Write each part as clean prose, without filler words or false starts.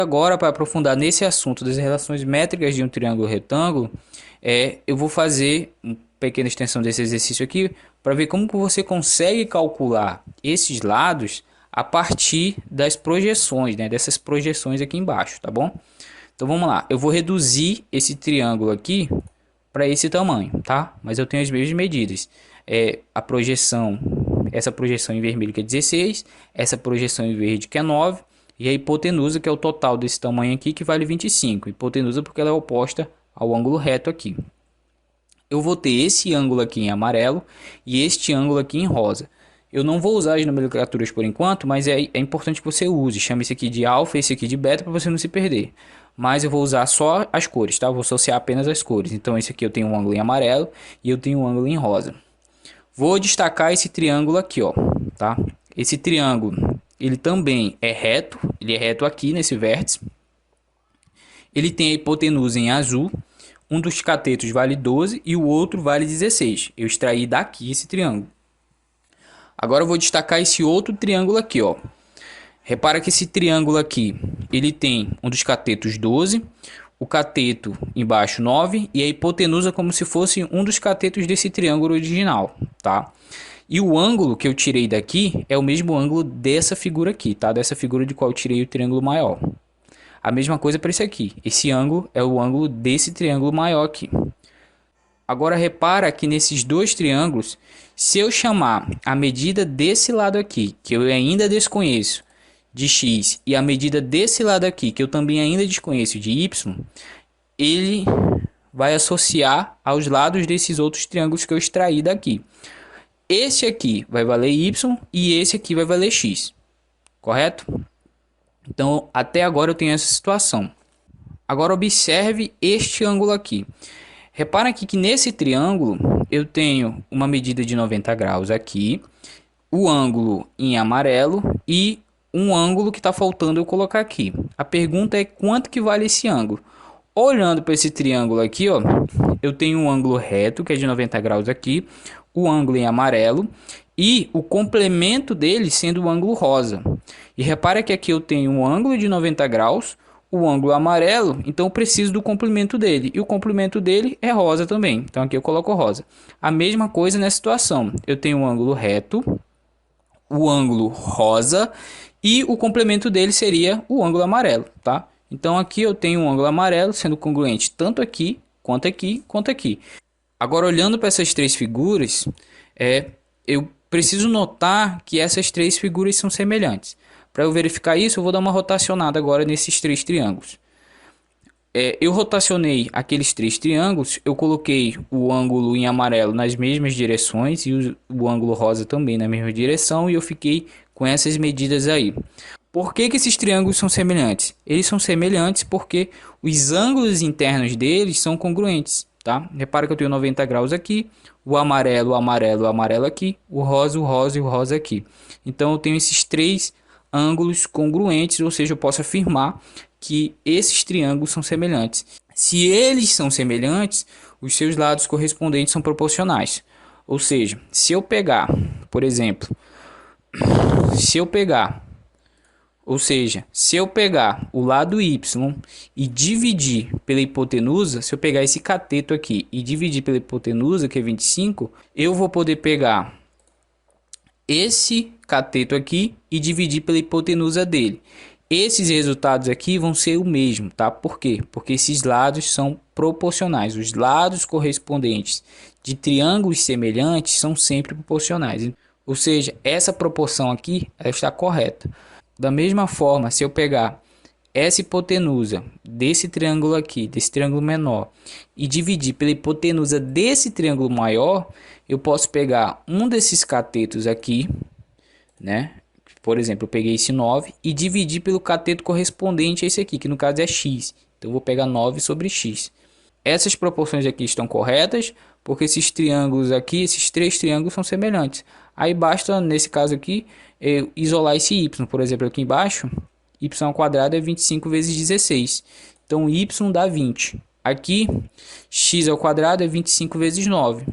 Agora, para aprofundar nesse assunto das relações métricas de um triângulo retângulo, eu vou fazer uma pequena extensão desse exercício aqui para ver como que você consegue calcular esses lados a partir das projeções, né, dessas projeções aqui embaixo, tá bom? Então vamos lá, eu vou reduzir esse triângulo aqui para esse tamanho, tá? Mas eu tenho as mesmas medidas. A projeção, essa projeção em vermelho que é 16, essa projeção em verde que é 9, e a hipotenusa que é o total desse tamanho aqui que vale 25. Hipotenusa porque ela é oposta ao ângulo reto aqui. Eu vou ter esse ângulo aqui em amarelo e este ângulo aqui em rosa. Eu não vou usar as nomenclaturas por enquanto, mas é importante que você use. Chame esse aqui de alfa, esse aqui de beta para você não se perder. Mas eu vou usar só as cores, tá? Eu vou associar apenas as cores. Então esse aqui eu tenho um ângulo em amarelo e eu tenho um ângulo em rosa. Vou destacar esse triângulo aqui, ó, tá? Esse triângulo, ele também é reto, ele é reto aqui nesse vértice. Ele tem a hipotenusa em azul. Um dos catetos vale 12 e o outro vale 16. Eu extraí daqui esse triângulo. Agora eu vou destacar esse outro triângulo aqui, ó. Repara que esse triângulo aqui, ele tem um dos catetos 12, o cateto embaixo 9 e a hipotenusa como se fosse um dos catetos desse triângulo original, tá? E o ângulo que eu tirei daqui é o mesmo ângulo dessa figura aqui, tá? Dessa figura de qual eu tirei o triângulo maior. A mesma coisa para esse aqui. Esse ângulo é o ângulo desse triângulo maior aqui. Agora repara que nesses dois triângulos, se eu chamar a medida desse lado aqui, que eu ainda desconheço, de x, e a medida desse lado aqui, que eu também ainda desconheço, de y, ele vai associar aos lados desses outros triângulos que eu extraí daqui. Esse aqui vai valer y e esse aqui vai valer x, correto? Então, até agora eu tenho essa situação. Agora observe este ângulo aqui. Repara aqui que nesse triângulo eu tenho uma medida de 90 graus aqui, o ângulo em amarelo e um ângulo que está faltando eu colocar aqui. A pergunta é quanto que vale esse ângulo? Olhando para esse triângulo aqui, ó, eu tenho um ângulo reto que é de 90 graus aqui, o ângulo em amarelo e o complemento dele sendo o ângulo rosa. E repara que aqui eu tenho um ângulo de 90 graus, o ângulo amarelo, então eu preciso do complemento dele. E o complemento dele é rosa também. Então aqui eu coloco rosa. A mesma coisa nessa situação. Eu tenho um ângulo reto, o ângulo rosa e o complemento dele seria o ângulo amarelo, tá? Então aqui eu tenho um ângulo amarelo sendo congruente tanto aqui, quanto aqui, quanto aqui. Agora olhando para essas três figuras, eu preciso notar que essas três figuras são semelhantes. Para eu verificar isso, eu vou dar uma rotacionada agora nesses três triângulos. Eu rotacionei aqueles três triângulos, eu coloquei o ângulo em amarelo nas mesmas direções e o ângulo rosa também na mesma direção e eu fiquei com essas medidas aí. Por que esses triângulos são semelhantes? Eles são semelhantes porque os ângulos internos deles são congruentes, tá? Repara que eu tenho 90 graus aqui, o amarelo, o amarelo, o amarelo aqui, o rosa e o rosa aqui. Então eu tenho esses três ângulos congruentes, ou seja, eu posso afirmar que esses triângulos são semelhantes. Se eles são semelhantes, os seus lados correspondentes são proporcionais. Ou seja, se eu pegar, por exemplo, se eu pegar o lado y e dividir pela hipotenusa, se eu pegar esse cateto aqui e dividir pela hipotenusa, que é 25, eu vou poder pegar esse cateto aqui e dividir pela hipotenusa dele. Esses resultados aqui vão ser o mesmo, tá? Por quê? Porque esses lados são proporcionais. Os lados correspondentes de triângulos semelhantes são sempre proporcionais. Ou seja, essa proporção aqui ela está correta. Da mesma forma, se eu pegar essa hipotenusa desse triângulo aqui, desse triângulo menor, e dividir pela hipotenusa desse triângulo maior, eu posso pegar um desses catetos aqui, né? Por exemplo, eu peguei esse 9 e dividi pelo cateto correspondente a esse aqui, que no caso é x. Então eu vou pegar 9 sobre x. Essas proporções aqui estão corretas, porque esses triângulos aqui, esses três triângulos são semelhantes. Aí basta, nesse caso aqui, isolar esse y. Por exemplo, aqui embaixo, y ao quadrado é 25 vezes 16. Então y dá 20. Aqui, x ao quadrado é 25 vezes 9.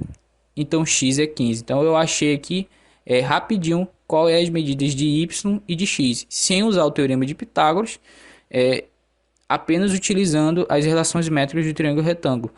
Então x é 15. Então eu achei aqui rapidinho qual é as medidas de y e de x. Sem usar o teorema de Pitágoras, apenas utilizando as relações métricas do triângulo retângulo.